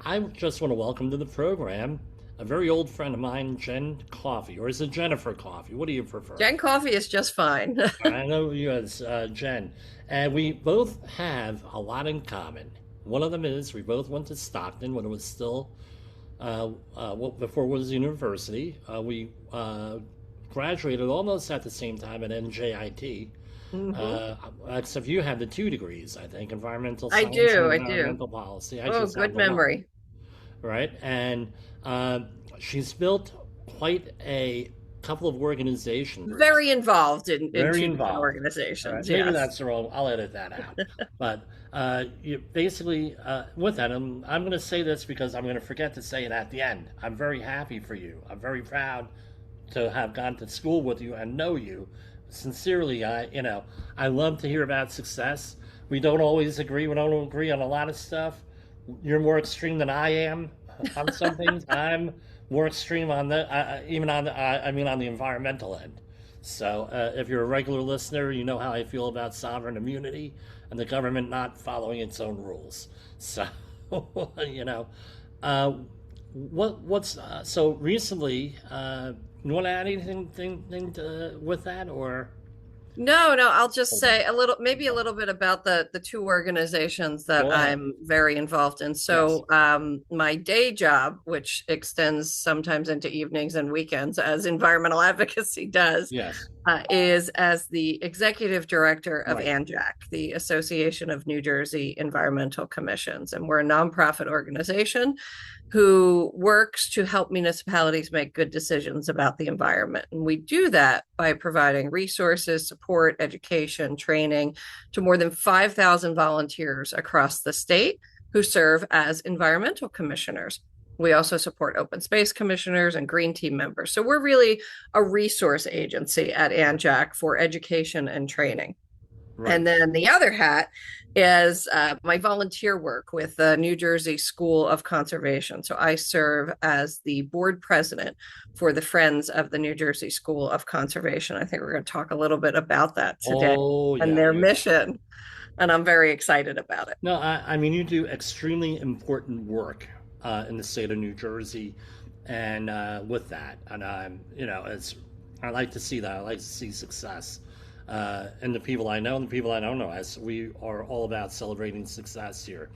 I just want to welcome to the program a very old friend of mine, Jen Coffey, or is it Jennifer Coffey? What do you prefer? Jen Coffey is just fine. I know you as Jen, and we both have a lot in common. One of them is we both went to Stockton when it was still before it was university. We graduated almost at the same time at NJIT. hmm Except you have the two degrees, I think, environmental I science do. and I do. environmental policy. I Oh, just have good the one, memory. right? And uh, she's built quite a couple of organization groups, Very involved in very two different involved. All right, organizations. maybe Yes. that's the wrong. I'll edit that out. But you basically with that, I'm going to say this because I'm going to forget to say it at the end. I'm very happy for you. I'm very proud to have gone to school with you and know you. Sincerely, I love to hear about success. We don't always agree. We don't agree on a lot of stuff. You're more extreme than I am on some things. I'm more extreme on even on I mean on the environmental end. So if you're a regular listener, you know how I feel about sovereign immunity and the government not following its own rules. So you know, uh, what's so recently? You want to add with that or? No, no, I'll just say a little, maybe a little bit about the two organizations that Go ahead. I'm very involved in. Yes. So, my day job, which extends sometimes into evenings and weekends, as environmental advocacy does, Yes. is as the executive director of Right. ANJEC, the Association of New Jersey Environmental Commissions. And we're a nonprofit organization who works to help municipalities make good decisions about the environment. And we do that by providing resources, support, education, training to more than 5,000 volunteers across the state who serve as environmental commissioners. We also support open space commissioners and green team members. So we're really a resource agency at ANJAC for education and training. Right. And then the other hat is my volunteer work with the New Jersey School of Conservation. So I serve as the board president for the Friends of the New Jersey School of Conservation. I think we're going to talk a little bit about that today Oh and yeah, their yeah. mission. And I'm very excited about it. No, I mean you do extremely important work in the state of New Jersey, and with that, and it's I like to see that. I like to see success, in the people I know and the people I don't know. As we are all about celebrating success here.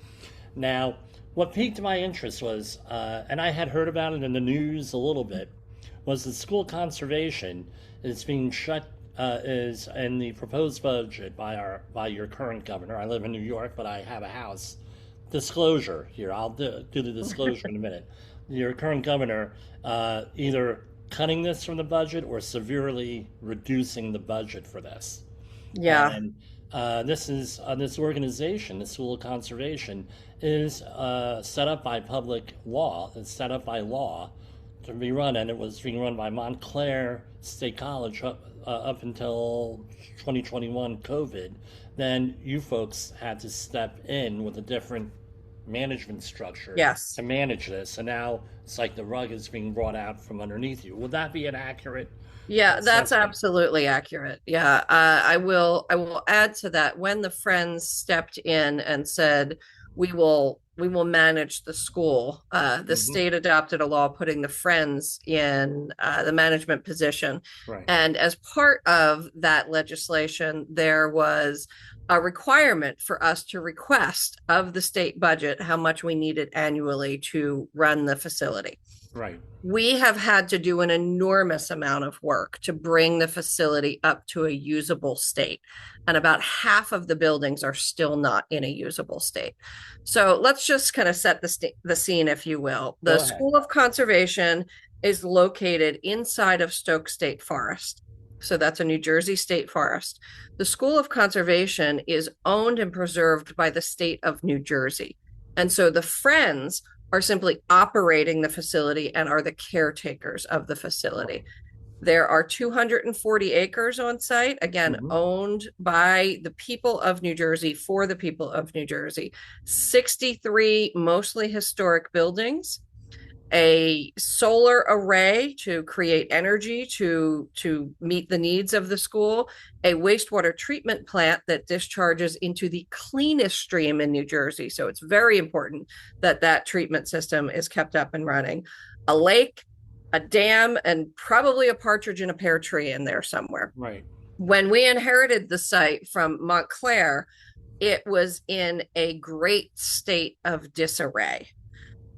Now, what piqued my interest was, and I had heard about it in the news a little bit, was the school conservation is being shut is in the proposed budget by your current governor. I live in New York, but I have a house. Disclosure here. I'll do the disclosure in a minute. Your current governor either cutting this from the budget or severely reducing the budget for this. Yeah. And this organization, the School of Conservation, is set up by public law. It's set up by law to be run, and it was being run by Montclair State College up until 2021 COVID. Then you folks had to step in with a different management structure Yes. to manage this, and now it's like the rug is being brought out from underneath you. Would that be an accurate Yeah, that's assessment? absolutely accurate. Yeah, I will add to that when the Friends stepped in and said we will manage the school. The Hmm. state adopted a law putting the Friends in the management position, Right. and as part of that legislation, there was a requirement for us to request of the state budget how much we needed annually to run the facility. Right. We have had to do an enormous amount of work to bring the facility up to a usable state. And about half of the buildings are still not in a usable state. So let's just kind of set the scene, if you will. The Go ahead. School of Conservation is located inside of Stokes State Forest. So that's a New Jersey state forest. The School of Conservation is owned and preserved by the state of New Jersey. And so the Friends are simply operating the facility and are the caretakers of the facility. Right. There are 240 acres on site, again, Hmm. owned by the people of New Jersey for the people of New Jersey. 63 mostly historic buildings, a solar array to create energy to meet the needs of the school, a wastewater treatment plant that discharges into the cleanest stream in New Jersey. So it's very important that that treatment system is kept up and running. A lake, a dam, and probably a partridge in a pear tree in there somewhere. Right. When we inherited the site from Montclair, it was in a great state of disarray.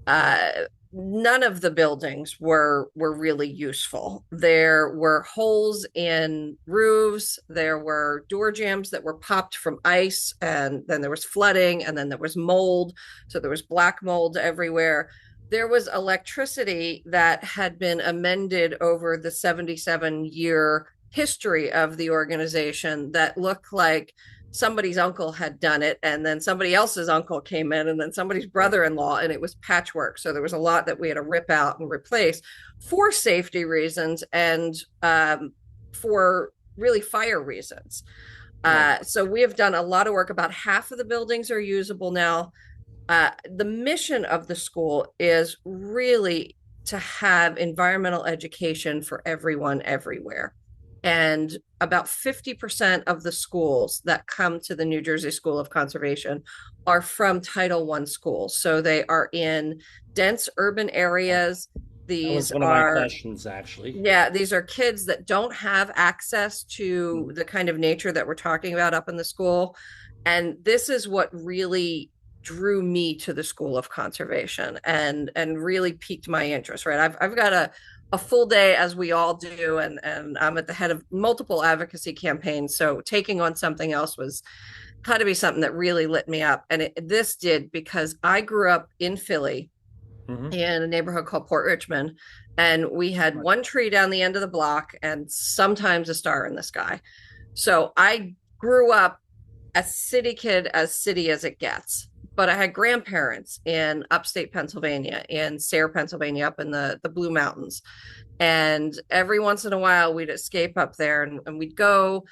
uh, None of the buildings were really useful. There were holes in roofs. There were door jambs that were popped from ice, and then there was flooding, and then there was mold. So there was black mold everywhere. There was electricity that had been amended over the 77-year history of the organization that looked like somebody's uncle had done it, and then somebody else's uncle came in, and then somebody's brother-in-law, and it was patchwork. So there was a lot that we had to rip out and replace for safety reasons, and for really fire reasons. Right. So we have done a lot of work. About half of the buildings are usable now. The mission of the school is really to have environmental education for everyone everywhere. And about 50% of the schools that come to the New Jersey School of Conservation are from Title I schools. So they are in dense urban areas. That was These one of my are, questions, actually. yeah, these are kids that don't have access to the kind of nature that we're talking about up in the school. And this is what really drew me to the School of Conservation and really piqued my interest, right? I've got a full day, as we all do, and I'm at the head of multiple advocacy campaigns. So taking on something else was had to be something that really lit me up. And this did, because I grew up in Philly Hmm. in a neighborhood called Port Richmond, and we had Right. one tree down the end of the block and sometimes a star in the sky. So I grew up a city kid, as city as it gets. But I had grandparents in upstate Pennsylvania, in Sayre, Pennsylvania, up in the Blue Mountains. And every once in a while, we'd escape up there, and we'd go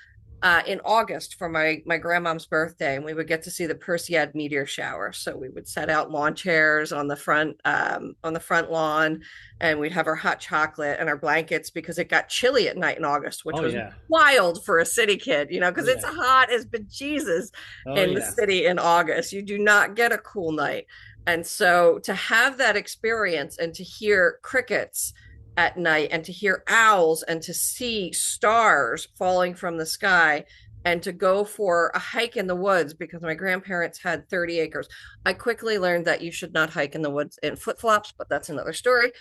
in August for my grandmom's birthday, and we would get to see the Perseid meteor shower. So we would set out lawn chairs on the front lawn, and we'd have our hot chocolate and our blankets because it got chilly at night in August, which Oh was yeah. wild for a city kid, Oh because it's yeah. hot as bejesus Oh in the yeah. city in August. You do not get a cool night. And so to have that experience and to hear crickets at night and to hear owls and to see stars falling from the sky and to go for a hike in the woods, because my grandparents had 30 acres. I quickly learned that you should not hike in the woods in flip-flops, but that's another story.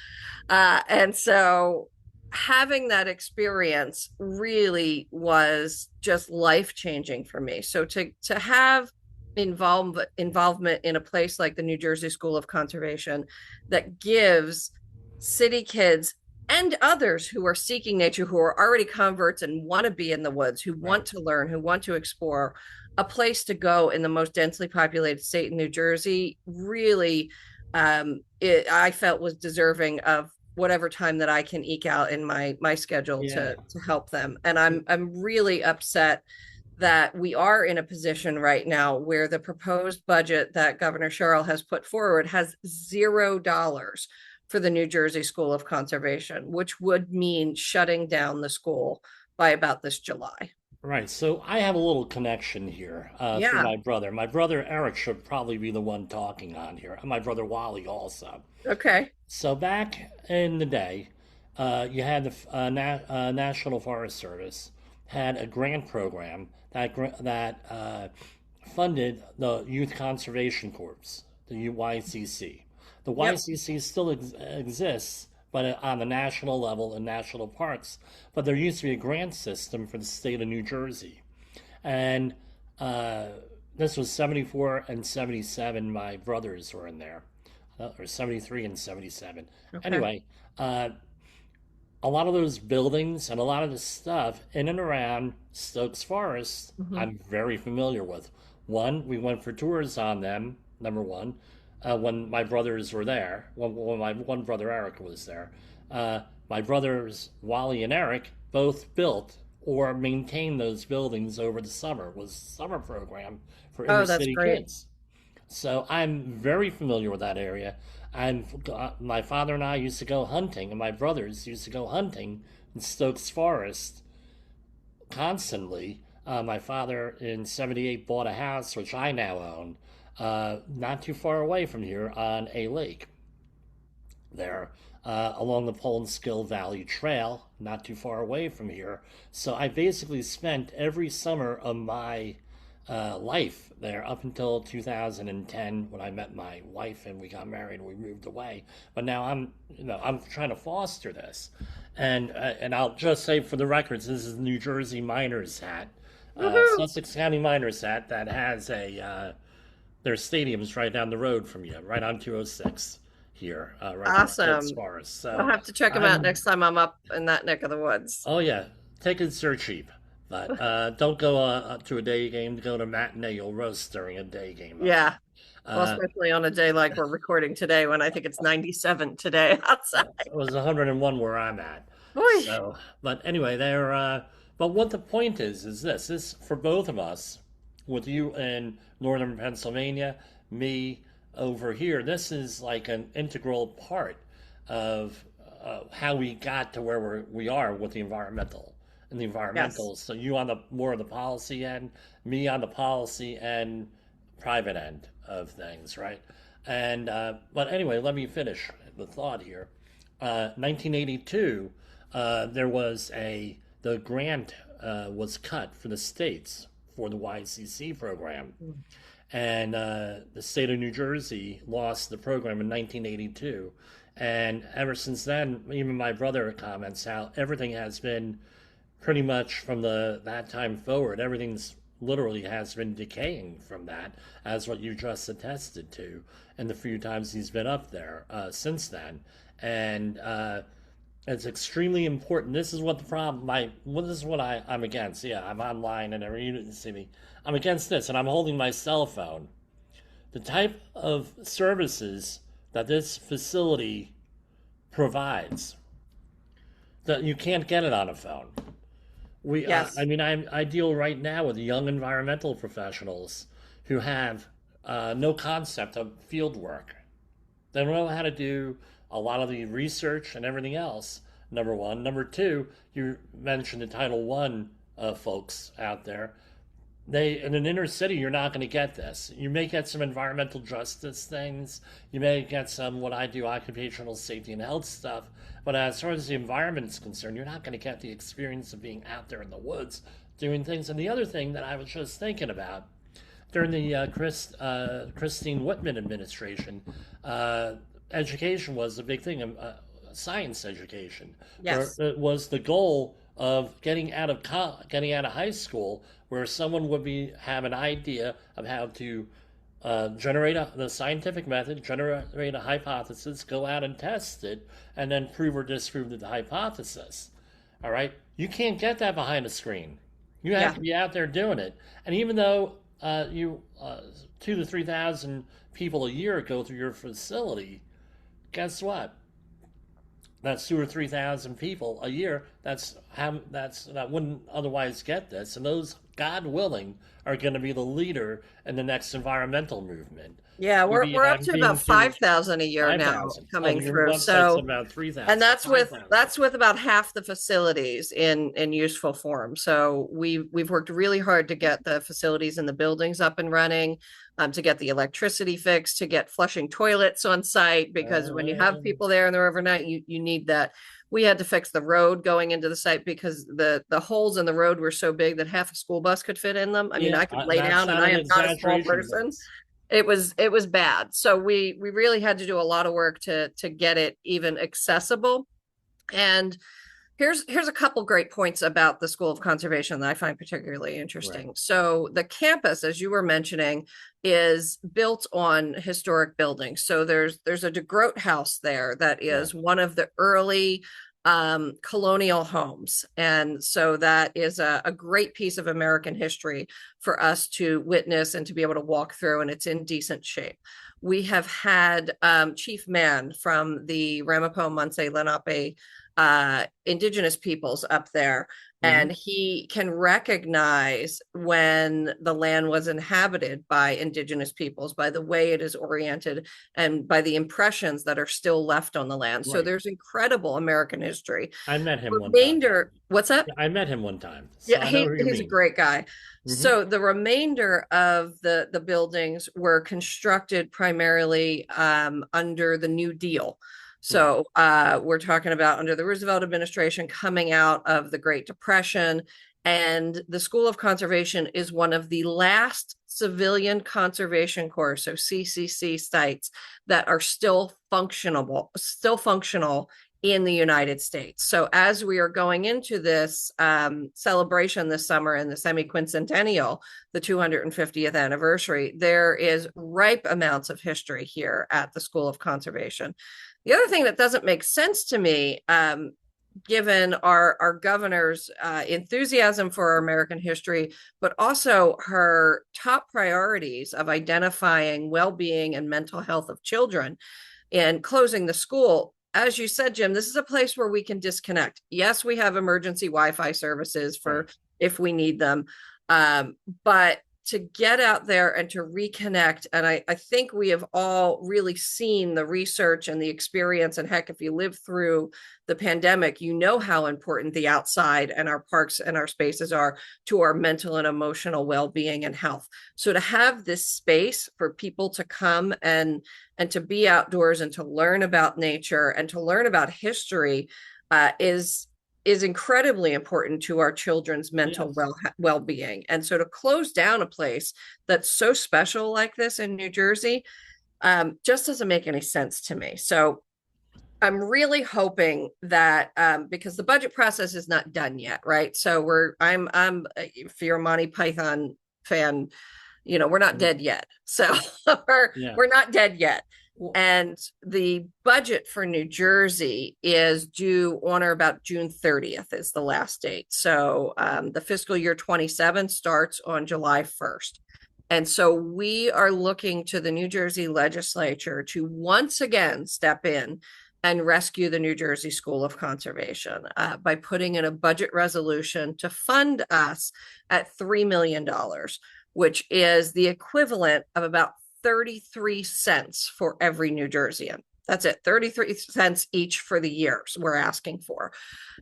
And so having that experience really was just life-changing for me. So to have involvement in a place like the New Jersey School of Conservation that gives city kids and others who are seeking nature, who are already converts and want to be in the woods, who Right. want to learn, who want to explore, a place to go in the most densely populated state in New Jersey, really, I felt was deserving of whatever time that I can eke out in my schedule Yeah. to help them. And I'm really upset that we are in a position right now where the proposed budget that Governor Cheryl has put forward has $0 for the New Jersey School of Conservation, which would mean shutting down the school by about this July. Right. So I have a little connection here through Yeah. my brother. My brother Eric should probably be the one talking on here, and my brother Wally also. Okay. So back in the day, you had the National Forest Service had a grant program that funded the Youth Conservation Corps, the YCC. The Yep. YCC still exists, but on the national level in national parks. But there used to be a grant system for the state of New Jersey, and uh, this was 74 and 77. My brothers were in there, or 73 and 77. Okay. Anyway, uh, a lot of those buildings and a lot of the stuff in and around Stokes Forest, Mm-hmm. I'm very familiar with. One, we went for tours on them, number one, when my brothers were there, when my one brother Eric was there. My brothers Wally and Eric both built or maintained those buildings over the summer. It was a summer program for inner Oh, that's city great. kids. So I'm very familiar with that area. And my father and I used to go hunting, and my brothers used to go hunting in Stokes Forest constantly. My father in '78 bought a house, which I now own, not too far away from here on a lake there, along the Polandskill Valley Trail, not too far away from here. So I basically spent every summer of my life there up until 2010 when I met my wife and we got married and we moved away. But now I'm trying to foster this, and I'll just say for the records, this is New Jersey Miners hat, Woohoo! Sussex County Miners hat that has a there's stadiums right down the road from you, right on 206 here, right from Stokes Awesome. Forest. I'll So have to check them out I'm, next time I'm up in that neck of the woods. oh yeah, tickets are cheap, but don't go to a day game. Go to matinee. You'll roast during a day game up there. Yeah. Well, Uh, especially on a day like we're recording today when I think it's 97 today outside. it was 101 where I'm at. Oy. So, but anyway, there. But what the point is this for both of us, with you in northern Pennsylvania, me over here. This is like an integral part of how we got to where we are with the environmental and the Yes. environmental. So you on the more of the policy end, me on the policy and private end of things, right? And but anyway, let me finish the thought here. 1982, there was the grant was cut for the states for the YCC program, and the state of New Jersey lost the program in 1982. And ever since then, even my brother comments how everything has been pretty much from the that time forward. Everything's literally has been decaying from that, as what you just attested to, and the few times he's been up there since then. And it's extremely important. This is what the problem. This is what I'm against. Yeah, I'm online and every you didn't see me. I'm against this, and I'm holding my cell phone. The type of services that this facility provides, that you can't get it on a phone. I Yes. mean, I deal right now with young environmental professionals who have no concept of field work. They don't know how to do a lot of the research and everything else. Number one. Number two, you mentioned the Title One folks out there. They in an inner city, you're not going to get this. You may get some environmental justice things. You may get some what I do, occupational safety and health stuff. But as far as the environment is concerned, you're not going to get the experience of being out there in the woods doing things. And the other thing that I was just thinking about during the Christine Whitman administration, education was a big thing, science education. There Yes. it was the goal of getting out of high school, where someone would be have an idea of how to generate the scientific method, generate a hypothesis, go out and test it, and then prove or disprove the hypothesis. All right, you can't get that behind a screen. You have Yeah. to be out there doing it. And even though you 2 to 3 thousand people a year go through your facility, guess what? That's 2 or 3 thousand people a year. That wouldn't otherwise get this, and those, God willing, are going to be the leader in the next environmental movement. Yeah, we're up I'm to being about too 5,000 a year five now thousand. Oh, coming your through. website's So, about three and thousand, 5,000. that's with about half the facilities in useful form. So we've worked really hard to get the facilities and the buildings up and running, to get the electricity fixed, to get flushing toilets on site, because when you have Uh, people there and they're overnight, you need that. We had to fix the road going into the site because the holes in the road were so big that half a school bus could fit in them. I mean, yeah, I could lay that's down and not I an am not a small exaggeration, person. Vince. It was bad. So we really had to do a lot of work to get it even accessible. And here's a couple great points about the School of Conservation that I find particularly Right. interesting. So the campus, as you were mentioning, is built on historic buildings. So there's a DeGroat house there that Right. is one of the early colonial homes. And so that is a great piece of American history for us to witness and to be able to walk through, and it's in decent shape. We have had Chief Mann from the Ramapo Munsee Lenape indigenous peoples up there. Mm-hmm. And he can recognize when the land was inhabited by indigenous peoples, by the way it is oriented, and by the impressions that are still left on the land. So Right. there's incredible American history. I met him one time. Remainder, what's that? Yeah, I met him one time, so Yeah, I know who you he's a mean. great guy. Mm-hmm. So the remainder of the buildings were constructed primarily under the New Deal. Right. So we're talking about under the Roosevelt administration, coming out of the Great Depression. And the School of Conservation is one of the last civilian conservation corps, so CCC sites, that are still functional in the United States. So as we are going into this celebration this summer in the semi-quincentennial, the 250th anniversary, there is ripe amounts of history here at the School of Conservation. The other thing that doesn't make sense to me, given our governor's enthusiasm for our American history, but also her top priorities of identifying well-being and mental health of children and closing the school. As you said, Jim, this is a place where we can disconnect. Yes, we have emergency Wi-Fi services Right. for if we need them. But to get out there and to reconnect, and I think we have all really seen the research and the experience. And heck, if you live through the pandemic, you know how important the outside and our parks and our spaces are to our mental and emotional well-being and health. So to have this space for people to come and to be outdoors and to learn about nature and to learn about history is incredibly important to our children's mental Yes. well-being. And so to close down a place that's so special like this in New Jersey just doesn't make any sense to me. So I'm really hoping that because the budget process is not done yet, right? So I'm if you're a Monty Python fan, we're not dead yet. So we're Yeah. we're not dead yet. Well, And the budget for New Jersey is due on or about June 30th is the last date. So the fiscal year 27 starts on July 1st. And so we are looking to the New Jersey legislature to once again step in and rescue the New Jersey School of Conservation by putting in a budget resolution to fund us at $3 million, which is the equivalent of about 33 cents for every New Jerseyan. That's it, 33 cents each for the years we're asking for.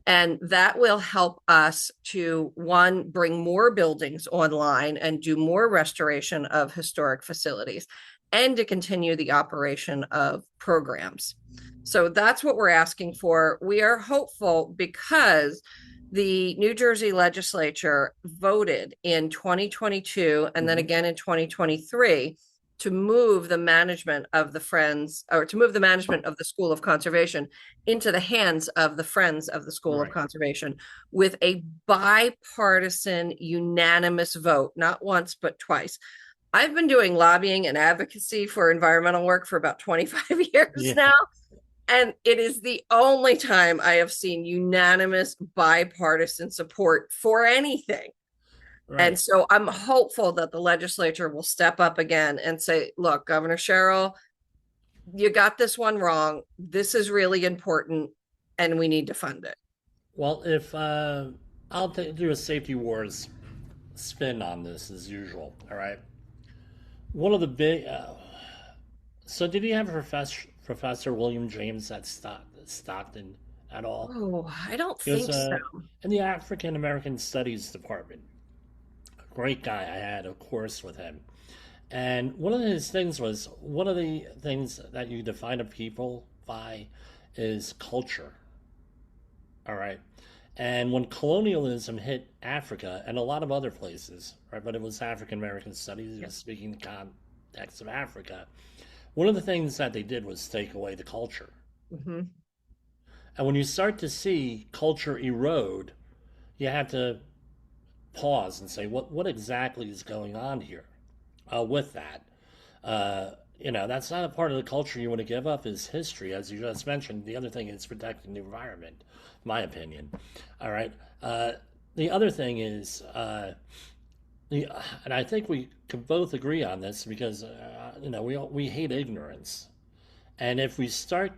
And that will help us to, one, bring more buildings online and do more restoration of historic facilities, and to continue the operation of programs. So that's what we're asking for. We are hopeful because the New Jersey legislature voted in 2022 and then again in 2023 to move the management of the Friends, or to move the management of the School of Conservation into the hands of the Friends of the School of right. Conservation with a bipartisan, unanimous vote, not once, but twice. I've been doing lobbying and advocacy for environmental work for about 25 years Yeah. now. And it is the only time I have seen unanimous bipartisan support for anything. And Right. so I'm hopeful that the legislature will step up again and say, look, Governor Cheryl, you got this one wrong. This is really important and we need to fund it. Well, if I'll do a safety wars spin on this as usual. All right. One of the big. So, did you have Professor William James at Stockton at all? Oh, I don't He was think so. in the African American Studies department. Great guy. I had a course with him. And one of his things was one of the things that you define a people by is culture. All right. And when colonialism hit Africa and a lot of other places, right, but it was African American studies, Yeah. speaking the context of Africa, one of the things that they did was take away the culture. Mm-hmm. And when you start to see culture erode, you have to pause and say, what exactly is going on here with that? That's not a part of the culture you want to give up is history, as you just mentioned. The other thing is protecting the environment, my opinion. All right. The other thing is, and I think we can both agree on this because, we hate ignorance. And if we start,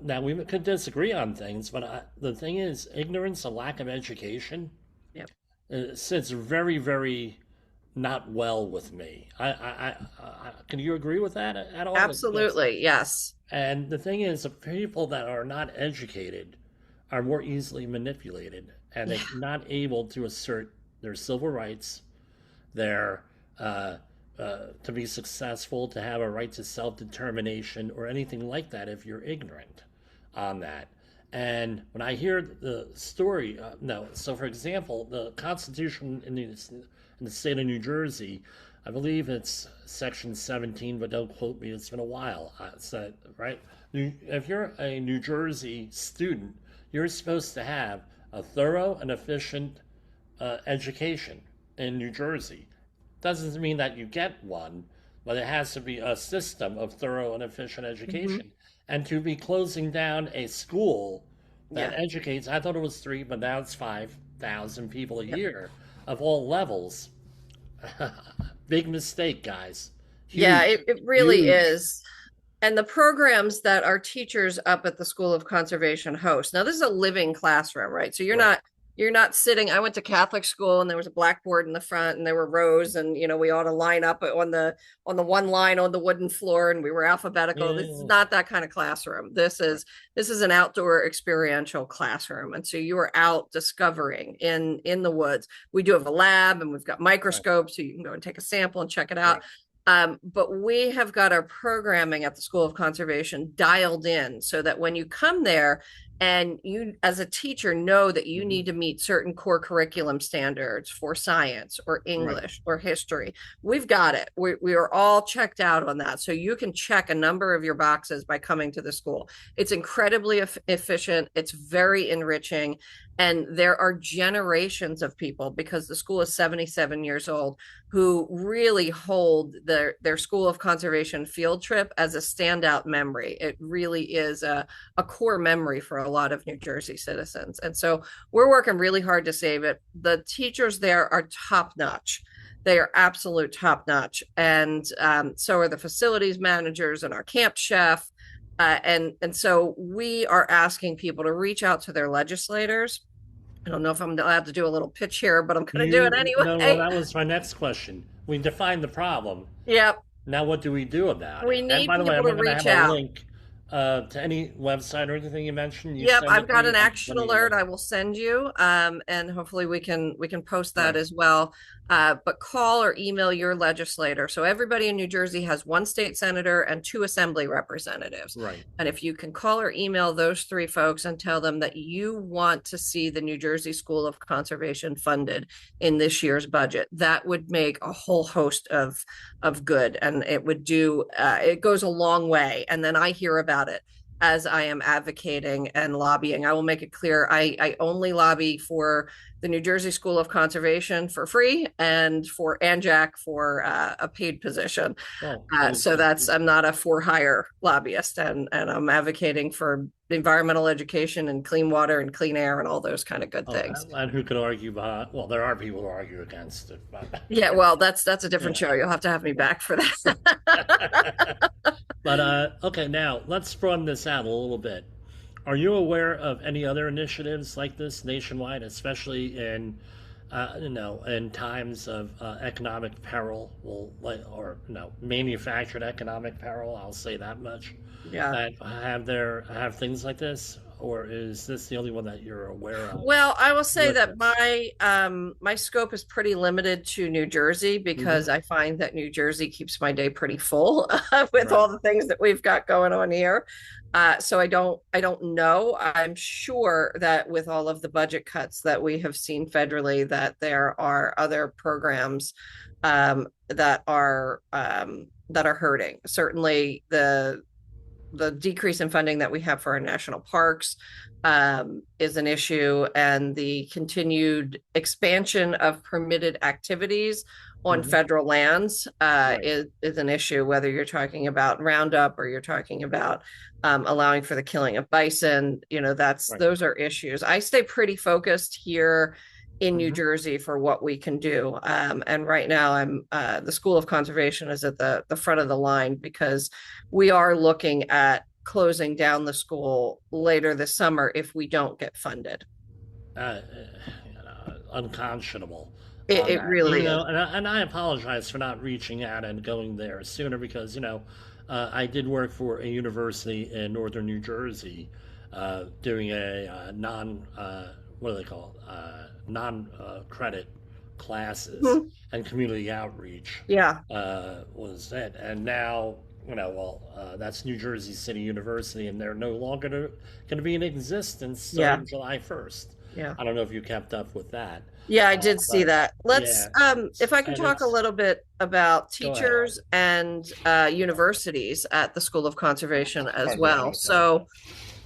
now we could disagree on things, but the thing is, ignorance, a lack of education, It sits very, very not well with me. Can you agree with that at all? Absolutely, yes. And the thing is, the people that are not educated are more easily manipulated, and they're Yeah, not able to assert their civil rights, their to be successful, to have a right to self determination or anything like that if you're ignorant on that. And when I hear the story, no, so for example, the Constitution in the state of New Jersey, I believe it's Section 17, but don't quote me, it's been a while. So, right? If you're a New Jersey student, you're supposed to have a thorough and efficient education in New Jersey. Doesn't mean that you get one, but it has to be a system of thorough and efficient hmm education. And to be closing down a school that yeah, educates, I thought it was three, but now it's 5,000 people a yeah. year of all levels. Big mistake, guys. Yeah, Huge, it really huge. is. And the programs that our teachers up at the School of Conservation host. Now, this is a living classroom, right? So Right. you're not sitting. I went to Catholic school and there was a blackboard in the front and there were rows and we ought to line up on the one line on the wooden floor and we were alphabetical. This is Yeah. not that kind of classroom. This is an outdoor experiential classroom. And so you are out discovering in the woods. We do have a lab and we've got Right. microscopes so you can go and take a sample and check it out. Right. But we have got our programming at the School of Conservation dialed in so that when you come there and you, as a teacher, know that you Hmm. need to meet certain core curriculum standards for science or Right. English or history, we've got it. We are all checked out on that. So you can check a number of your boxes by coming to the school. It's incredibly efficient, it's very enriching. And there are generations of people because the school is 77 years old who really hold their School of Conservation field trip as a standout memory. It really is a core memory for a lot of New Jersey citizens. And so we're working really hard to save it. The teachers there are top notch. They are absolute top notch. And so are the facilities managers and our camp chef. And so we are asking people to reach out to their legislators. I don't know if I'm allowed to do a little pitch here, but I'm going to do it You no, well, anyway. that was my next question. We defined the problem. Yep. Now, what do we do about We it? And need by the way, people I'm to going to reach have a out. link to any website or anything you mentioned. You Yep, send I've it to got me. an action Let me alert I will send you, and hopefully we can post that right, as well. But call or email your legislator. So everybody in New Jersey has one state senator and two assembly representatives. right. And if you can call or email those three folks and tell them that you want to see the New Jersey School of Conservation funded in this year's budget, that would make a whole host of good, and it would do. It goes a long way. And then I hear about it as I am advocating and lobbying. I will make it clear I only lobby for the New Jersey School of Conservation for free and for ANJEC for a paid position. Well, So that's I'm not a for hire lobbyist, and I'm advocating for environmental education and clean water and clean air and all those kind of good oh, things. and who could argue behind? Well, there are people who argue against it, but Yeah, well, that's a different yeah. show. You'll have to have me back for that. But okay, now let's broaden this out a little bit. Are you aware of any other initiatives like this nationwide, especially in, in times of economic peril, well, or manufactured economic peril? I'll say that much. Yeah. That have things like this, or is this the only one that you're aware of Well, I will say with that this? my scope is pretty limited to New Jersey Hmm. because I find that New Jersey keeps my day pretty full with Right. all the things that we've got going on here. So I don't know. I'm sure that with all of the budget cuts that we have seen federally, that there are other programs that are hurting. Certainly the decrease in funding that we have for our national parks is an issue, and the continued expansion of permitted activities on Hmm. federal lands Right. is an issue, whether you're talking about Roundup or you're talking about allowing for the killing of bison. Right. Those are issues. I stay pretty focused here in New Hmm. Jersey for what we can do. And right now, the School of Conservation is at the front of the line because we are looking at closing down the school later this summer if we don't get funded. Uh, unconscionable on It that. Even really though, is. and I apologize for not reaching out and going there sooner because I did work for a university in northern New Jersey, doing a non what do they call it? Non credit classes Mhm. and community outreach Yeah. was it. And now, that's New Jersey City University, and they're no longer going to be in existence Yeah. starting July 1st. Yeah. I don't know if you kept up with that, Yeah, I did see but that. Let's, yeah, if I can and talk a it's little bit about go ahead. teachers and universities at the School of Conservation as Pardon me, well. Jennifer. So,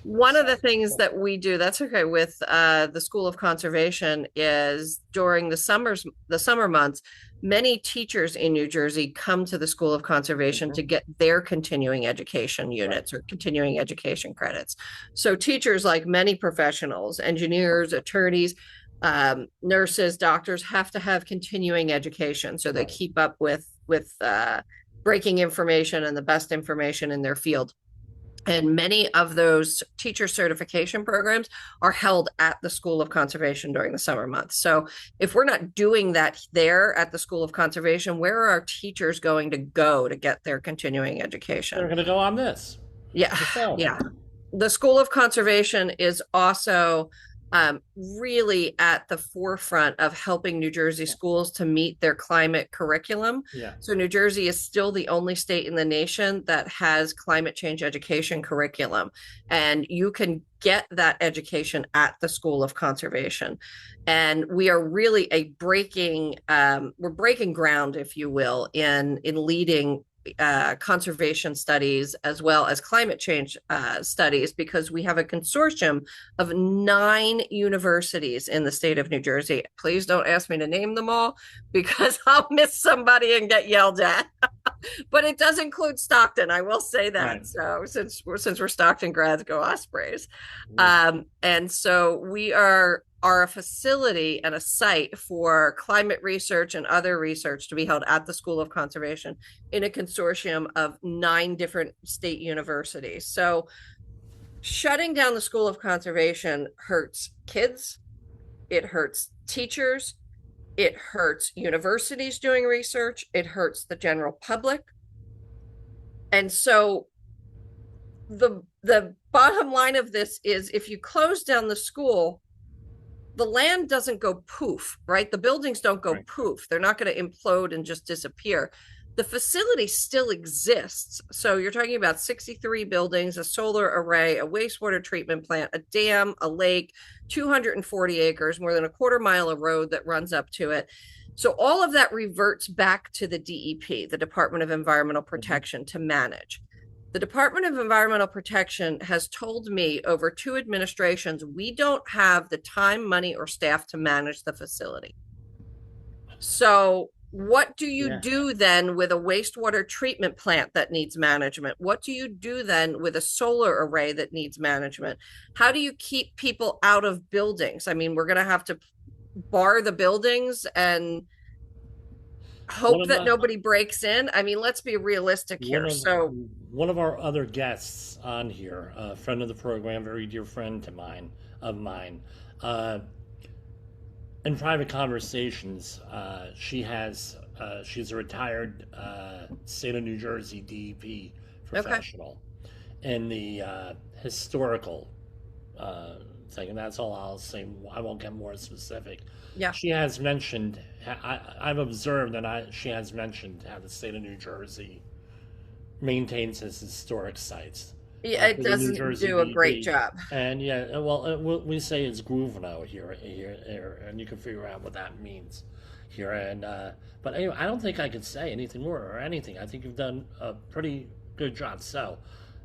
one of the Sorry. things that we do, that's okay, with the School of Conservation is during the summer months, many teachers in New Jersey come to the School of Conservation Mhm. to get their continuing education Right. units or continuing education credits. So teachers, like many professionals, engineers, attorneys, nurses, doctors, have to have continuing education so they Right. keep up with breaking information and the best information in their field. And many of those teacher certification programs are held at the School of Conservation during the summer months. So if we're not doing that there at the School of Conservation, where are our teachers going to go to get their continuing They're education? going to go on this. Yeah, The film. yeah. The School of Conservation is also really at the forefront of helping New Jersey schools to meet their climate curriculum. Yeah. So, New Jersey is still the only state in the nation that has climate change education curriculum. And you can get that education at the School of Conservation. And we are really we're breaking ground, if you will, in leading conservation studies as well as climate change studies, because we have a consortium of 9 universities in the state of New Jersey. Please don't ask me to name them all because I'll miss somebody and get yelled at. But it does include Stockton, I will say that. Right. So since we're Stockton grads, go Ospreys. Yeah. And so we are a facility and a site for climate research and other research to be held at the School of Conservation in a consortium of 9 different state universities. So shutting down the School of Conservation hurts kids, it hurts teachers, it hurts universities doing research, it hurts the general public. And so the bottom line of this is, if you close down the school, the land doesn't go poof, right? The buildings don't go Right. poof. They're not going to implode and just disappear. The facility still exists. So you're talking about 63 buildings, a solar array, a wastewater treatment plant, a dam, a lake, 240 acres, more than a quarter mile of road that runs up to it. So all of that reverts back to the DEP, the Department of Environmental Protection, to manage. The Department of Environmental Protection has told me over 2 administrations, we don't have the time, money, or staff to manage the facility. So what do you Yeah. do then with a wastewater treatment plant that needs management? What do you do then with a solar array that needs management? How do you keep people out of buildings? I mean, we're going to have to bar the buildings and One hope of that my nobody breaks in. I mean, let's be realistic one here. of So one of our other guests on here, a friend of the program, very dear friend of mine, uh, in private conversations, she's a retired state of New Jersey DEP okay. professional in the historical thing, and that's all I'll say. I won't get more specific. Yeah. She has mentioned, I've observed that she has mentioned how the state of New Jersey maintains its historic sites Yeah, it for the New doesn't Jersey do a great DEP. job. And yeah, we say it's Gruvno here, and you can figure out what that means here. And but anyway, I don't think I could say anything more or anything. I think you've done a pretty good job. So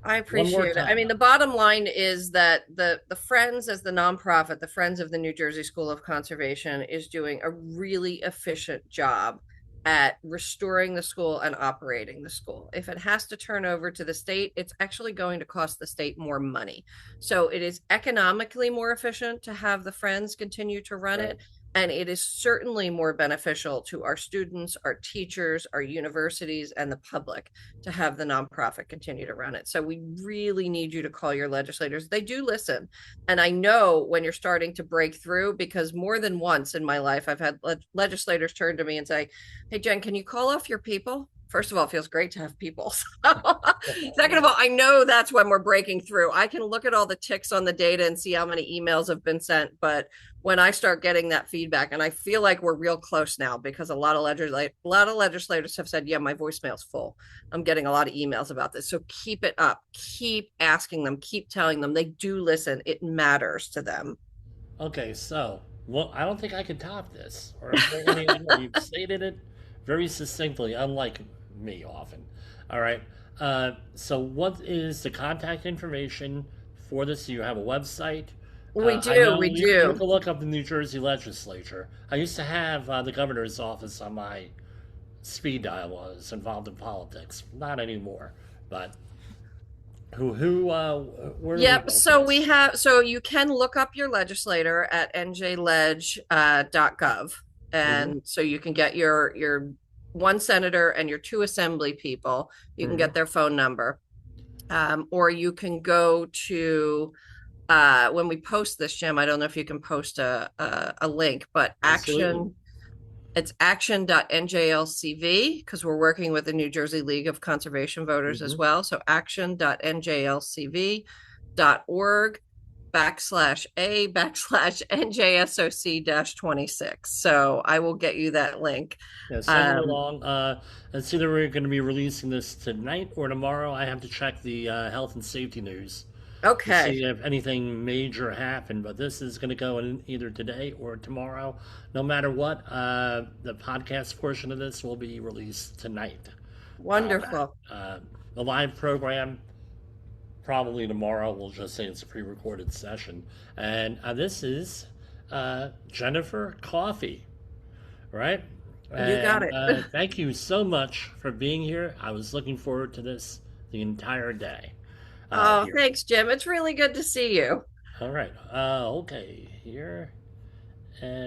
I one more appreciate it. I time, mean, the bottom line is that the Friends, as the nonprofit, the Friends of the New Jersey School of Conservation, is doing a really efficient job at restoring the school and operating the school. If it has to turn over to the state, it's actually going to cost the state more money. So it is economically more efficient to have the Friends continue to run right? it. And it is certainly more beneficial to our students, our teachers, our universities, and the public to have the nonprofit continue to run it. So we really need you to call your legislators. They do listen. And I know when you're starting to break through, because more than once in my life, I've had legislators turn to me and say, "Hey, Jen, can you call off your people?" First of all, it feels great to have people. Second of all, I know that's when we're breaking through. I can look at all the ticks on the data and see how many emails have been sent, but when I start getting that feedback, and I feel like we're real close now because a lot of legislators have said, "Yeah, my voicemail's full. I'm getting a lot of emails about this." So keep it up. Keep asking them. Keep telling them. They do listen. It matters to them. Okay, so well, I don't think I can top this, or say anything more. You've stated it very succinctly, unlike me often. All right. So, what is the contact information for this? Do you have a website? We I do. know We you do. can look up the New Jersey legislature. I used to have the governor's office on my speed dial while I was involved in politics. Not anymore. But where do we Yep. go for this? So you can look up your legislator at njleg.gov. Mm-hmm. And so you can get your one senator and your two assembly people. You can Mm-hmm. get their phone number. Or you can go to when we post this, Jim. I don't know if you can post a link, but Absolutely. it's action.njlcv because we're working with the New Jersey League of Conservation Voters Mm-hmm. as well. So action.njlcv.org /a/njsoc 26. So I will get you that link. Yeah, send it Um, along. It's either we're going to be releasing this tonight or tomorrow. I have to check the health and safety news to okay, see if anything major happened. But this is going to go in either today or tomorrow. No matter what, the podcast portion of this will be released tonight. That wonderful. the live program probably tomorrow. We'll just say it's a pre-recorded session. And this is Jennifer Coffey, right? You got And it. thank you so much for being here. I was looking forward to this the entire day Oh, here. thanks, Jim. It's really good to see you. All right. Okay. Here. And